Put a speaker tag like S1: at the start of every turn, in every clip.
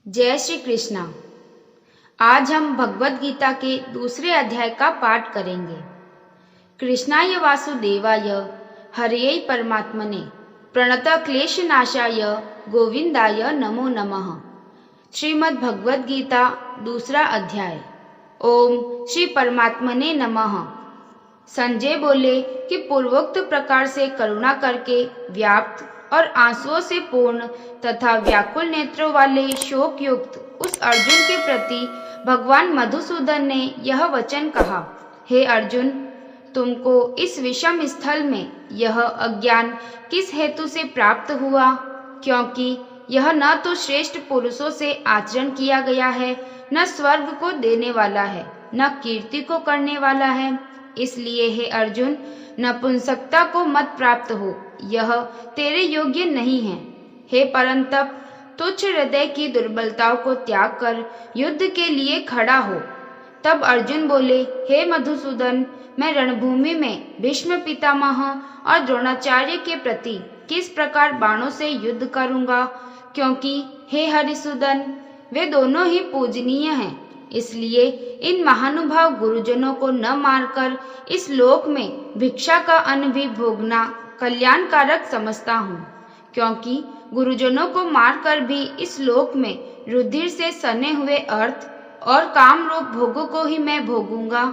S1: जय श्री कृष्णा। आज हम भगवद गीता के दूसरे अध्याय का पाठ करेंगे। कृष्णाय वासुदेवाय हरये परमात्मने प्रणत क्लेशनाशाय गोविंदाय नमो नमः। श्रीमद् भगवद गीता दूसरा अध्याय। ओम श्री परमात्मने नमः। संजय बोले कि पूर्वोक्त प्रकार से करुणा करके व्याप्त और आंसुओं से पूर्ण तथा व्याकुल नेत्रों वाले शोक युक्त उस अर्जुन के प्रति भगवान मधुसूदन ने यह वचन कहा, हे अर्जुन, तुमको इस विषम स्थल में यह अज्ञान किस हेतु से प्राप्त हुआ? क्योंकि यह न तो श्रेष्ठ पुरुषों से आचरण किया गया है, न स्वर्ग को देने वाला है, न कीर्ति को करने वाला है। इसलिए हे अर्जुन, नपुंसकता को मत प्राप्त हो, यह तेरे योग्य नहीं है। हे परंतप, तुच्छ हृदय की दुर्बलताओं को त्याग कर युद्ध के लिए खड़ा हो। तब अर्जुन बोले, हे मधुसूदन, मैं रणभूमि में भीष्म पितामह और द्रोणाचार्य के प्रति किस प्रकार बाणों से युद्ध करूंगा? क्योंकि हे हरिसूदन, वे दोनों ही पूजनीय हैं। इसलिए इन महानुभाव गुरुजनों को न मारकर इस लोक में भिक्षा का अन्न भी भोगना कल्याणकारक समझता हूँ। क्योंकि गुरुजनों को मारकर भी इस लोक में रुधिर से सने हुए अर्थ और काम रूप भोगों को ही मैं भोगूंगा।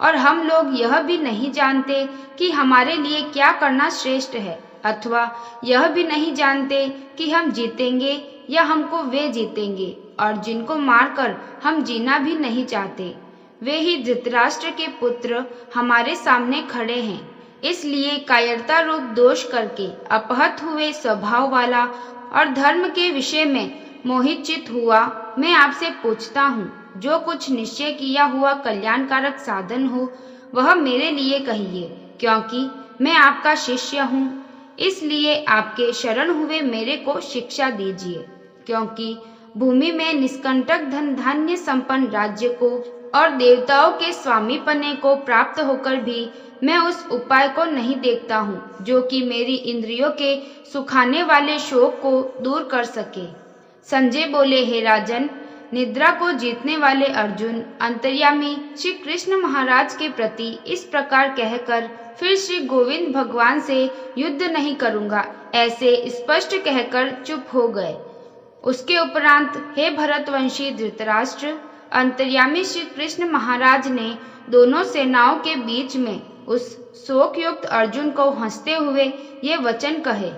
S1: और हम लोग यह भी नहीं जानते कि हमारे लिए क्या करना श्रेष्ठ है, अथवा यह भी नहीं जानते कि हम जीतेंगे या हमको वे जीतेंगे, और जिनको मारकर हम जीना भी नहीं चाहते, वे ही धृतराष्ट्र के पुत्र हमारे सामने खड़े हैं। इसलिए कायरता रूप दोष करके अपहत हुए स्वभाव वाला और धर्म के विषय में मोहित चित हुआ मैं आपसे पूछता हूँ, जो कुछ निश्चय किया हुआ कल्याणकारक साधन हो वह मेरे लिए कहिए, क्योंकि मैं आपका शिष्य हूँ। इसलिए आपके शरण हुए मेरे को शिक्षा दीजिए। क्योंकि भूमि में निष्कंटक धन धान्य संपन्न राज्य को और देवताओं के स्वामी पने को प्राप्त होकर भी मैं उस उपाय को नहीं देखता हूँ जो कि मेरी इंद्रियों के सुखाने वाले शोक को दूर कर सके। संजय बोले, हे राजन, निद्रा को जीतने वाले अर्जुन अंतर्यामी श्री कृष्ण महाराज के प्रति इस प्रकार कहकर फिर श्री गोविंद भगवान से युद्ध नहीं करूंगा ऐसे स्पष्ट कहकर चुप हो गए। उसके उपरांत हे भरतवंशी धृतराष्ट्र, अंतर्यामी श्री कृष्ण महाराज ने दोनों सेनाओं के बीच में उस शोक युक्त अर्जुन को हंसते हुए ये वचन कहे,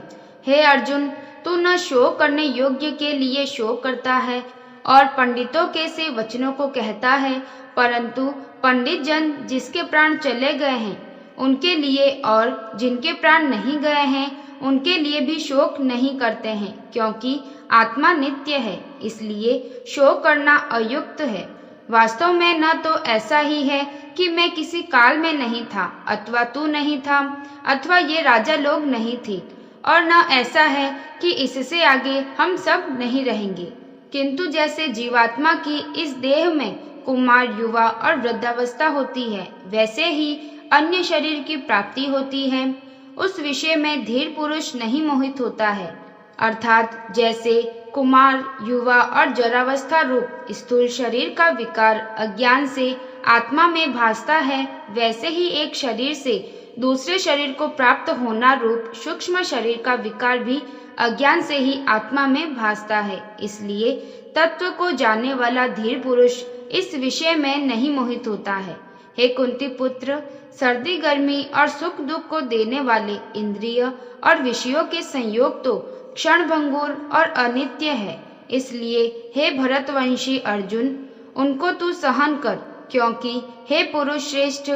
S1: हे अर्जुन, तू न शोक करने योग्य के लिए शोक करता है और पंडितों के से वचनों को कहता है, परंतु पंडित जन जिसके प्राण चले गए हैं उनके लिए और जिनके प्राण नहीं गए हैं उनके लिए भी शोक नहीं करते हैं। क्योंकि आत्मा नित्य है, इसलिए शोक करना अयुक्त है। वास्तव में न तो ऐसा ही है कि मैं किसी काल में नहीं था, अथवा तू नहीं था, अथवा ये राजा लोग नहीं थे, और न ऐसा है कि इससे आगे हम सब नहीं रहेंगे। किंतु जैसे जीवात्मा की इस देह में कुमार, युवा और वृद्धावस्था होती है, वैसे ही अन्य शरीर की प्राप्ति होती है। उस विषय में धीर पुरुष नहीं मोहित होता है। अर्थात जैसे कुमार, युवा और जरावस्था रूप स्थूल शरीर का विकार अज्ञान से आत्मा में भासता है, वैसे ही एक शरीर से दूसरे शरीर को प्राप्त होना रूप सूक्ष्म शरीर का विकार भी अज्ञान से ही आत्मा में भासता है। इसलिए तत्व को जानने वाला धीर पुरुष इस विषय में नहीं मोहित होता है। हे कुंती पुत्र, सर्दी गर्मी और सुख दुख को देने वाले इंद्रिय और विषयों के संयोग तो क्षणभंगुर और अनित्य है। इसलिए हे भरतवंशी अर्जुन, उनको तू सहन कर। क्योंकि हे पुरुष श्रेष्ठ,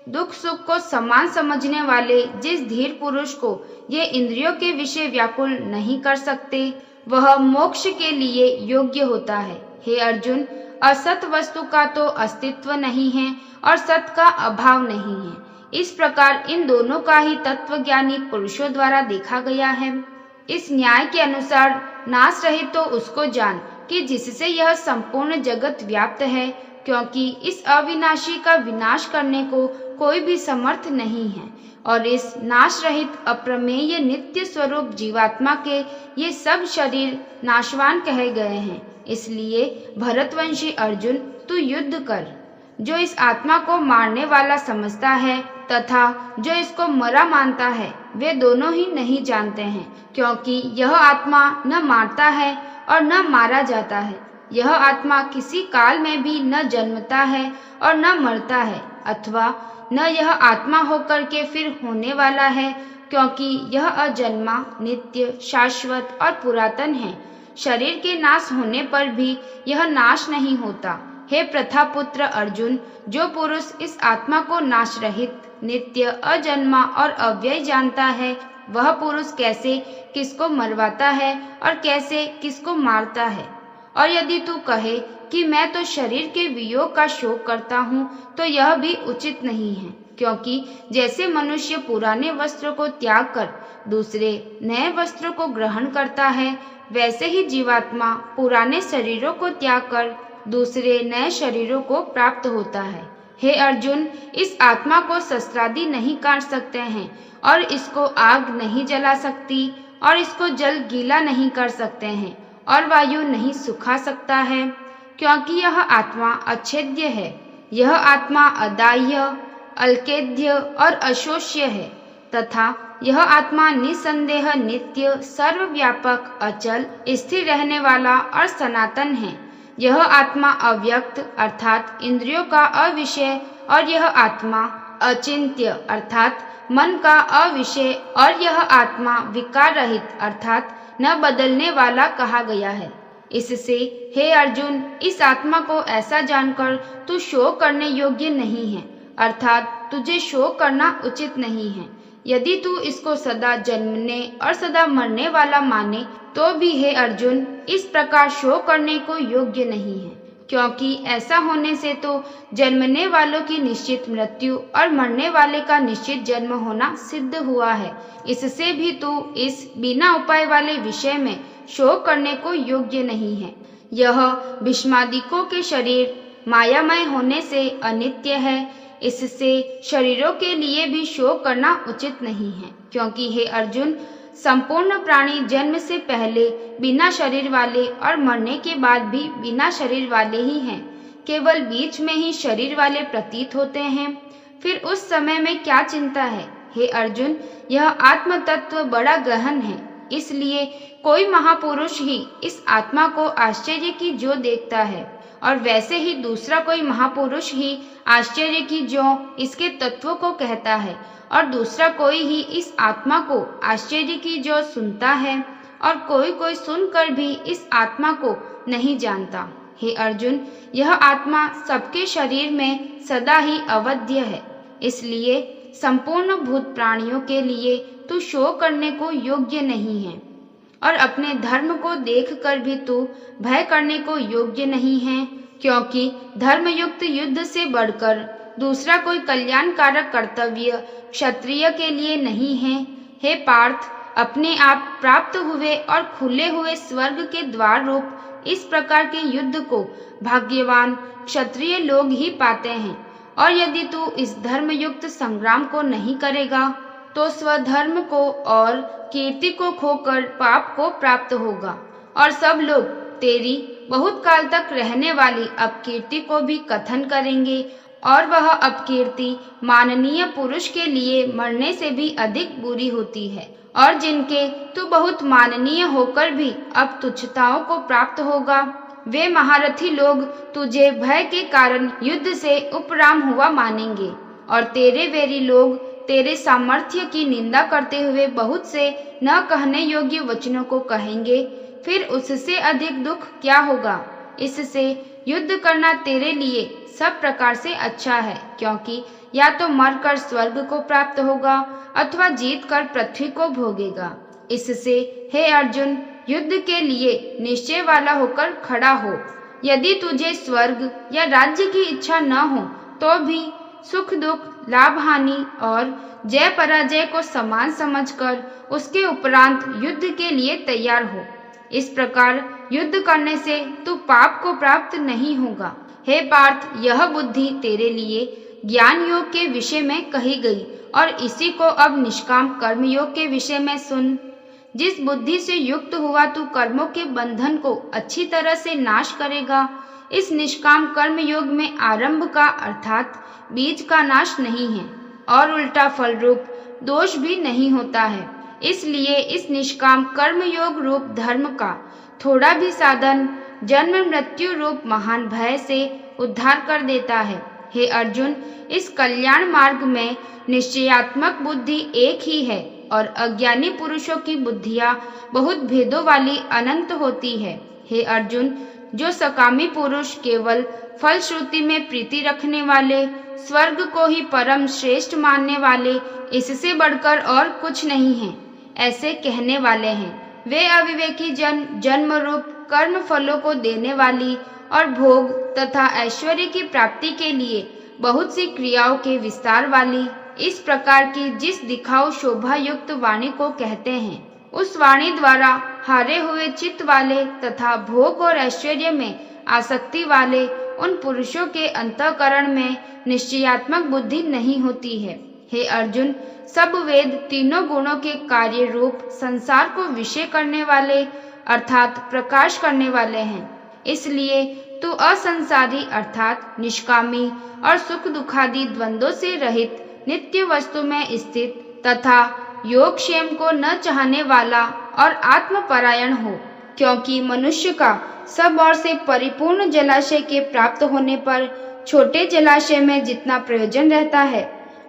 S1: दुख सुख को समान समझने वाले जिस धीर पुरुष को ये इंद्रियों के विषय व्याकुल नहीं कर सकते, वह मोक्ष के लिए योग्य होता है। हे अर्जुन, असत वस्तु का तो अस्तित्व नहीं है और सत का अभाव नहीं है। इस प्रकार इन दोनों का ही तत्वज्ञानी पुरुषों द्वारा देखा गया है। इस न्याय के अनुसार नाश रहित तो उसको जान कि जिससे यह संपूर्ण जगत व्याप्त है, क्योंकि इस अविनाशी का विनाश करने को कोई भी समर्थ नहीं है। और इस नाश रहित अप्रमेय नित्य स्वरूप जीवात्मा के ये सब शरीर नाशवान कहे गए हैं। इसलिए भरतवंशी अर्जुन, तू युद्ध कर। जो इस आत्मा को मारने वाला समझता है तथा जो इसको मरा मानता है, वे दोनों ही नहीं जानते हैं, क्योंकि यह आत्मा न मारता है और न मारा जाता है। यह आत्मा किसी काल में भी न जन्मता है और न मरता है, अथवा न यह आत्मा होकर के फिर होने वाला है, क्योंकि यह अजन्मा, नित्य, शाश्वत और पुरातन है। शरीर के नाश होने पर भी यह नाश नहीं होता। हे प्रथापुत्र अर्जुन, जो पुरुष इस आत्मा को नाश रहित, नित्य, अजन्मा और अव्यय जानता है, वह पुरुष कैसे किसको मरवाता है और कैसे किसको मारता है। और यदि तू कहे कि मैं तो शरीर के वियोग का शोक करता हूँ, तो यह भी उचित नहीं है, क्योंकि जैसे मनुष्य पुराने वस्त्रों को त्याग कर दूसरे नए वस्त्रों को ग्रहण करता है, वैसे ही जीवात्मा पुराने शरीरों को त्याग कर दूसरे नए शरीरों को प्राप्त होता है। हे अर्जुन, इस आत्मा को शस्त्रादि नहीं काट सकते हैं और इसको आग नहीं जला सकती और इसको जल गीला नहीं कर सकते हैं और वायु नहीं सुखा सकता है, क्योंकि यह आत्मा अच्छेद्य है। यह आत्मा अदाह्य, अल्केद्य और अशोष्य है तथा यह आत्मा निसंदेह नित्य, सर्वव्यापक, अचल, स्थिर रहने वाला और सनातन है। यह आत्मा अव्यक्त अर्थात इंद्रियों का अविषय और यह आत्मा अचिंत्य अर्थात मन का अविषय और यह आत्मा विकार रहित अर्थात न बदलने वाला कहा गया है। इससे हे अर्जुन, इस आत्मा को ऐसा जानकर तू शोक करने योग्य नहीं है, अर्थात तुझे शोक करना उचित नहीं है। यदि तू इसको सदा जन्मने और सदा मरने वाला माने, तो भी हे अर्जुन, इस प्रकार शोक करने को योग्य नहीं है, क्योंकि ऐसा होने से तो जन्मने वालों की निश्चित मृत्यु और मरने वाले का निश्चित जन्म होना सिद्ध हुआ है। इससे भी तू इस बिना उपाय वाले विषय में शोक करने को योग्य नहीं है। यह भीष्मादिकों के शरीर मायामय होने से अनित्य है, इससे शरीरों के लिए भी शोक करना उचित नहीं है, क्योंकि हे अर्जुन, संपूर्ण प्राणी जन्म से पहले बिना शरीर वाले और मरने के बाद भी बिना शरीर वाले ही हैं। केवल बीच में ही शरीर वाले प्रतीत होते हैं। फिर उस समय में क्या चिंता है? हे अर्जुन, यह आत्म तत्व बड़ा गहन है, इसलिए कोई महापुरुष ही इस आत्मा को आश्चर्य की जो देखता है, और वैसे ही दूसरा कोई महापुरुष ही आश्चर्य की जो इसके तत्वों को कहता है, और दूसरा कोई ही इस आत्मा को आश्चर्य की जो सुनता है, और कोई सुनकर भी इस आत्मा को नहीं जानता। हे अर्जुन, यह आत्मा सबके शरीर में सदा ही अवध्य है, इसलिए संपूर्ण भूत प्राणियों के लिए तू शोक करने को योग्य नहीं है, और अपने धर्म को देखकर भी तू भय करने को योग्य नहीं है, क्योंकि धर्मयुक्त युद्ध से बढ़कर दूसरा कोई कल्याणकारक कर्तव्य क्षत्रिय के लिए नहीं है। हे पार्थ, अपने आप प्राप्त हुए और खुले हुए स्वर्ग के द्वार रूप इस प्रकार के युद्ध को भाग्यवान क्षत्रिय लोग ही पाते हैं, और यदि तू इस धर्मयुक्त संग्राम को नहीं करेगा तो स्वधर्म को और कीर्ति को खोकर पाप को प्राप्त होगा, और सब लोग तेरी बहुत काल तक रहने वाली अपकीर्ति को भी कथन करेंगे, और वह अपकीर्ति माननीय पुरुष के लिए मरने से भी अधिक बुरी होती है, और जिनके तू बहुत माननीय होकर भी अब तुच्छताओं को प्राप्त होगा, वे महारथी लोग तुझे भय के कारण युद्ध से उपराम हुआ मानेंगे, और तेरे वैरी लोग तेरे सामर्थ्य की निंदा करते हुए बहुत से न कहने योग्य वचनों को कहेंगे। फिर उससे अधिक दुख क्या होगा? इससे युद्ध करना तेरे लिए सब प्रकार से अच्छा है, क्योंकि या तो मरकर स्वर्ग को प्राप्त होगा अथवा जीत कर पृथ्वी को भोगेगा। इससे हे अर्जुन, युद्ध के लिए निश्चय वाला होकर खड़ा हो। यदि तुझे स्वर्ग या राज्य की इच्छा न हो तो भी सुख दुख, लाभ हानि और जय पराजय को समान समझकर उसके उपरांत युद्ध के लिए तैयार हो। इस प्रकार युद्ध करने से तू पाप को प्राप्त नहीं होगा। हे पार्थ, यह बुद्धि तेरे लिए ज्ञान योग के विषय में कही गई और इसी को अब निष्काम कर्म योग के विषय में सुन। जिस बुद्धि से युक्त हुआ तू कर्मों के बंधन को अच्छी तरह से नाश करेगा। इस निष्काम कर्म योग में आरंभ का अर्थात बीज का नाश नहीं है और उल्टा फल रूप दोष भी नहीं होता है। इसलिए इस निष्काम कर्म योग रूप धर्म का थोड़ा भी साधन जन्म मृत्यु रूप महान भय से उद्धार कर देता है। हे अर्जुन, इस कल्याण मार्ग में निश्चयात्मक बुद्धि एक ही है और अज्ञानी पुरुषों की बुद्धियां बहुत भेदों वाली अनंत होती है। हे अर्जुन, जो सकामी पुरुष केवल फल श्रुति में प्रीति रखने वाले, स्वर्ग को ही परम श्रेष्ठ मानने वाले, इससे बढ़कर और कुछ नहीं है, ऐसे कहने वाले हैं। वे अविवेकी जन जन्म रूप कर्म फलों को देने वाली और भोग तथा ऐश्वर्य की प्राप्ति के लिए बहुत सी क्रियाओं के विस्तार वाली इस प्रकार की जिस दिखाऊ शोभा युक्त वाणी को कहते हैं, उस वाणी द्वारा हारे हुए चित्त वाले तथा भोग और ऐश्वर्य में आसक्ति वाले उन पुरुषों के अंतःकरण में निश्चयात्मक बुद्धि नहीं होती है। हे अर्जुन, सब वेद तीनों गुणों के कार्य रूप संसार को विषय करने वाले अर्थात प्रकाश करने वाले हैं। इसलिए तू असंसारी अर्थात निष्कामी और सुख दुखादि द्वंद्वों से रहित नित्य वस्तु में स्थित तथा योगक्षेम को न चाहने वाला और आत्मपरायण हो। क्योंकि मनुष्य का सब ओर से परिपूर्ण जलाशय के प्राप्त होने पर छोटे जलाशय में जितना प्रयोजन रहता है,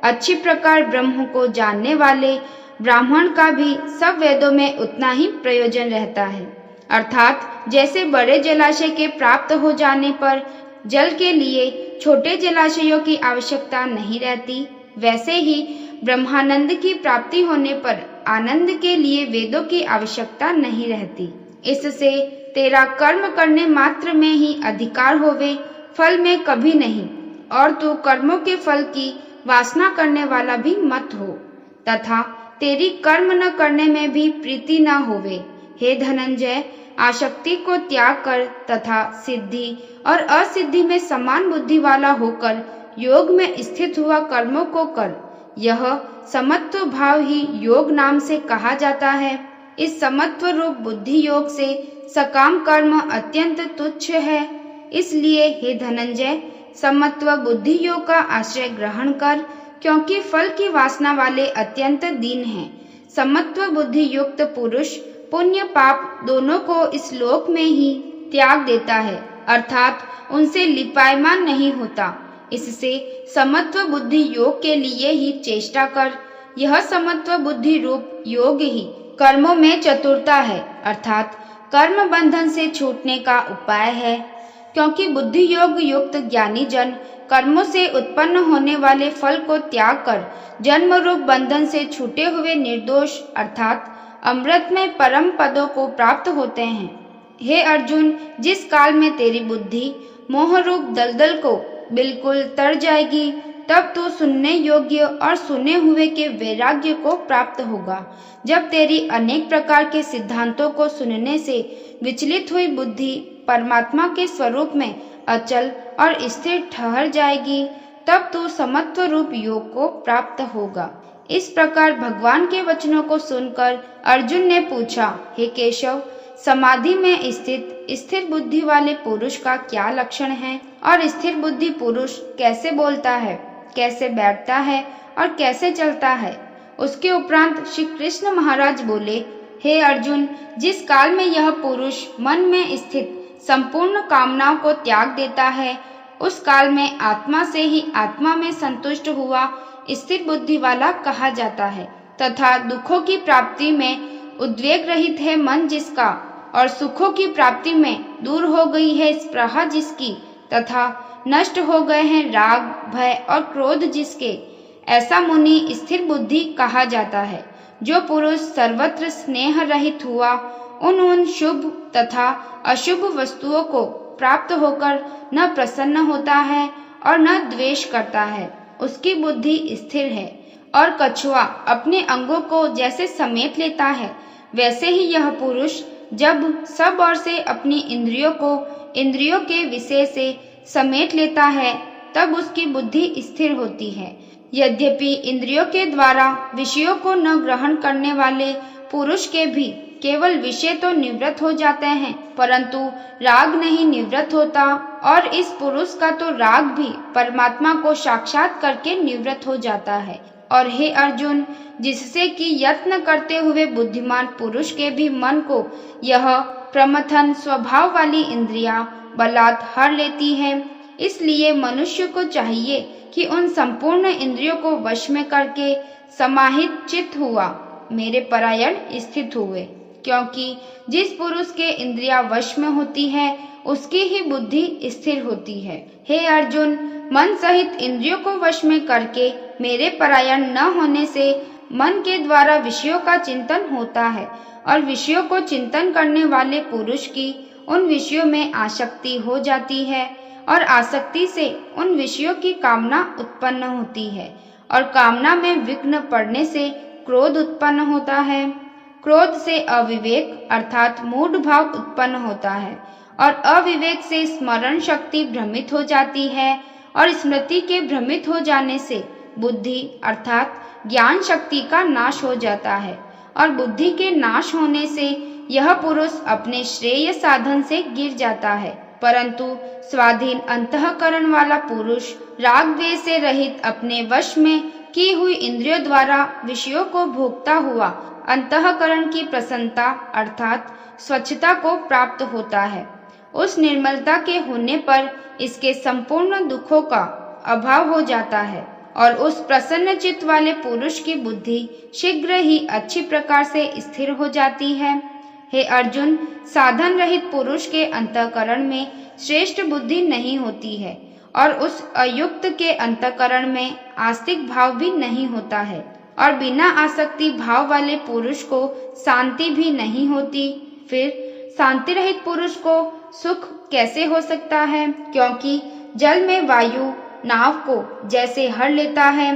S1: अच्छी प्रकार ब्रह्म को जानने वाले ब्राह्मण का भी सब वेदों में उतना ही प्रयोजन रहता है। अर्थात जैसे बड़े जलाशय के प्राप्त हो जाने पर जल के लिए छोटे जलाशयों की आवश्यकता नहीं रहती, वैसे ही ब्रह्मानंद की प्राप्ति होने पर आनंद के लिए वेदों की आवश्यकता नहीं रहती। इससे तेरा कर्म करने मात्र में ही अधिकार होवे, फल में कभी नहीं, और तू कर्मों के फल की वासना करने वाला भी मत हो तथा तेरी कर्म न करने में भी प्रीति न होवे। हे धनंजय, आसक्ति को त्याग कर तथा सिद्धि और असिद्धि में समान बुद्धि वाला होकर योग में स्थित हुआ कर्मों को कर। यह समत्व भाव ही योग नाम से कहा जाता है। इस समत्व रूप बुद्धि योग से सकाम कर्म अत्यंत तुच्छ है। इसलिए हे धनंजय, समत्व बुद्धि योग का आश्रय ग्रहण कर, क्योंकि फल की वासना वाले अत्यंत दीन हैं। समत्व बुद्धि युक्त पुरुष पुण्य पाप दोनों को इस लोक में ही त्याग देता है, अर्थात उनसे लिपायमान नहीं होता। इससे समत्व बुद्धि योग के लिए ही चेष्टा कर। यह समत्व बुद्धि रूप योग ही कर्मों में चतुरता है, अर्थात कर्म बंधन से छूटने का उपाय है। क्योंकि बुद्धि योग युक्त ज्ञानी जन कर्मों से उत्पन्न होने वाले फल को त्याग कर जन्म रूप बंधन से छूटे हुए निर्दोष अर्थात अमृत में परम पदों को प्राप्त होते हैं। हे अर्जुन, जिस काल में तेरी बुद्धि मोह रूप दलदल को बिल्कुल तर जाएगी, तब तू सुनने योग्य और सुने हुए के वैराग्य को प्राप्त होगा। जब तेरी अनेक प्रकार के सिद्धांतों को सुनने से विचलित हुई बुद्धि परमात्मा के स्वरूप में अचल और स्थिर ठहर जाएगी, तब तू समत्व रूप योग को प्राप्त होगा। इस प्रकार भगवान के वचनों को सुनकर अर्जुन ने पूछा, हे केशव, समाधि में स्थित स्थिर बुद्धि वाले पुरुष का क्या लक्षण है और स्थिर बुद्धि पुरुष कैसे बोलता है, कैसे बैठता है और कैसे चलता है। उसके उपरांत श्री कृष्ण महाराज बोले, हे अर्जुन, जिस काल में यह पुरुष मन में स्थित संपूर्ण कामनाओं को त्याग देता है, उस काल में आत्मा से ही आत्मा में संतुष्ट हुआ स्थिर बुद्धि वाला कहा जाता है। तथा दुखों की प्राप्ति में उद्वेग रहित है मन जिसका, और सुखों की प्राप्ति में दूर हो गई है स्पृहा जिसकी, तथा नष्ट हो गए हैं राग भय और क्रोध जिसके, ऐसा मुनि स्थिर बुद्धि कहा जाता है। जो पुरुष सर्वत्र स्नेह रहित हुआ, उन शुभ तथा अशुभ वस्तुओं को प्राप्त होकर न प्रसन्न होता है और न द्वेष करता है, उसकी बुद्धि स्थिर है। और कछुआ अपने अंगों को जैसे समेट लेता है, वैसे ही यह पुरुष जब सब ओर से अपनी इंद्रियों को इंद्रियों के विषय से समेट लेता है, तब उसकी बुद्धि स्थिर होती है। यद्यपि इंद्रियों के द्वारा विषयों को न ग्रहण करने वाले पुरुष के भी केवल विषय तो निवृत्त हो जाते हैं, परंतु राग नहीं निवृत्त होता, और इस पुरुष का तो राग भी परमात्मा को साक्षात करके निवृत्त हो जाता है। और हे अर्जुन, जिससे कि यत्न करते हुए बुद्धिमान पुरुष के भी मन को यह प्रमथन स्वभाव वाली इंद्रियां बलात् हर लेती है, इसलिए मनुष्य को चाहिए कि उन संपूर्ण इंद्रियों को वश में करके समाहित चित्त हुआ मेरे परायण स्थित हुए, क्योंकि जिस पुरुष के इंद्रियां वश में होती है उसकी ही बुद्धि स्थिर होती है। हे अर्जुन, मन सहित इंद्रियों को वश में करके मेरे परायण न होने से मन के द्वारा विषयों का चिंतन होता है, और विषयों को चिंतन करने वाले पुरुष की उन विषयों में आसक्ति हो जाती है, और आसक्ति से उन विषयों की कामना उत्पन्न होती है, और कामना में विघ्न पड़ने से क्रोध उत्पन्न होता है। क्रोध से अविवेक अर्थात मूढ़ भाव उत्पन्न होता है, और अविवेक से स्मरण शक्ति भ्रमित हो जाती है, और स्मृति के भ्रमित हो जाने से बुद्धि अर्थात ज्ञान शक्ति का नाश हो जाता है, और बुद्धि के नाश होने से यह पुरुष अपने श्रेय साधन से गिर जाता है। परंतु स्वाधीन अंतःकरण वाला पुरुष राग द्वेष से रहित अपने वश में की हुई इंद्रियों द्वारा विषयों को भोगता हुआ अंतःकरण की प्रसन्नता अर्थात स्वच्छता को प्राप्त होता है। उस निर्मलता के होने पर इसके संपूर्ण दुखों का अभाव हो जाता है, और उस प्रसन्न चित्त वाले पुरुष की बुद्धि शीघ्र ही अच्छी प्रकार से स्थिर हो जाती है। हे अर्जुन, साधन रहित पुरुष के अंतःकरण में श्रेष्ठ बुद्धि नहीं होती है, और उस अयुक्त के अंतःकरण में आस्तिक भाव भी नहीं होता है, और बिना आसक्ति भाव वाले पुरुष को शांति भी नहीं होती। फिर शांति रहित पुरुष को सुख कैसे हो सकता है? क्योंकि जल में वायु नाव को जैसे हर लेता है,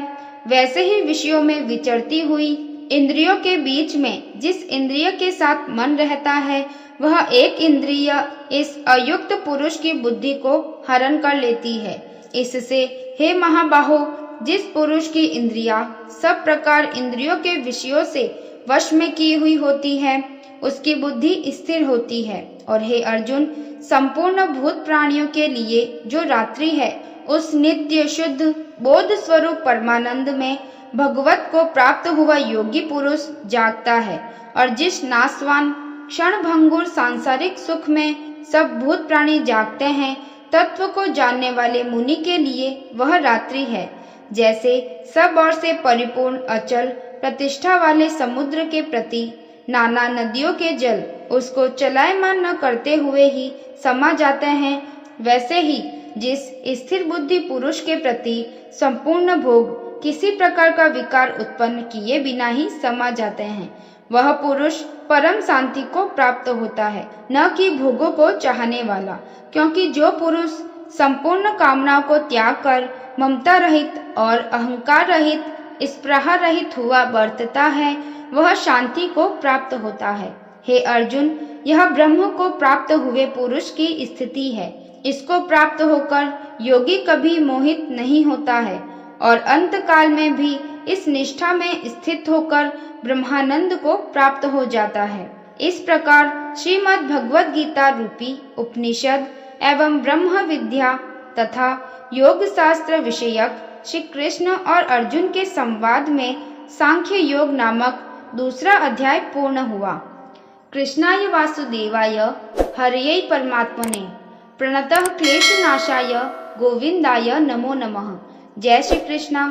S1: वैसे ही विषयों में विचरती हुई इंद्रियों के बीच में जिस इंद्रिय के साथ मन रहता है, वह एक इंद्रिय इस अयुक्त पुरुष की बुद्धि को हरण कर लेती है। इससे हे महाबाहो, जिस पुरुष की इंद्रियां सब प्रकार इंद्रियों के विषयों से वश में की हुई होती है, उसकी बुद्धि स्थिर होती है। और हे अर्जुन, संपूर्ण भूत प्राणियों के लिए जो रात्रि है, उस नित्य शुद्ध बोध स्वरूप परमानंद में भगवत को प्राप्त हुआ योगी पुरुष जागता है, और जिस नाशवान क्षण भंगुर सांसारिक सुख में सब भूत प्राणी जागते हैं, तत्व को जानने वाले मुनि के लिए वह रात्रि है। जैसे सब ओर से परिपूर्ण अचल प्रतिष्ठा वाले समुद्र के प्रति नाना नदियों के जल उसको चलायमान न करते हुए ही समा जाते हैं, वैसे ही जिस स्थिर बुद्धि पुरुष के प्रति संपूर्ण भोग किसी प्रकार का विकार उत्पन्न किए बिना ही समा जाते हैं, वह पुरुष परम शांति को प्राप्त होता है, न कि भोगों को चाहने वाला। क्योंकि जो पुरुष संपूर्ण कामनाओं को त्याग कर ममता रहित और अहंकार रहित स्पृहा रहित हुआ बरतता है, वह शांति को प्राप्त होता है। हे अर्जुन, यह ब्रह्म को प्राप्त हुए पुरुष की स्थिति है। इसको प्राप्त होकर योगी कभी मोहित नहीं होता है, और अंत काल में भी इस निष्ठा में स्थित होकर ब्रह्मानंद को प्राप्त हो जाता है। इस प्रकार श्रीमद् भगवद गीता रूपी उपनिषद एवं ब्रह्म विद्या तथा योग शास्त्र विषयक श्री कृष्ण और अर्जुन के संवाद में सांख्य योग नामक दूसरा अध्याय पूर्ण हुआ। कृष्णाय वासुदेवाय हरये परमात्मने प्रणतः क्लेशनाशाय गोविंदाय नमो नमः। जय श्री कृष्णा।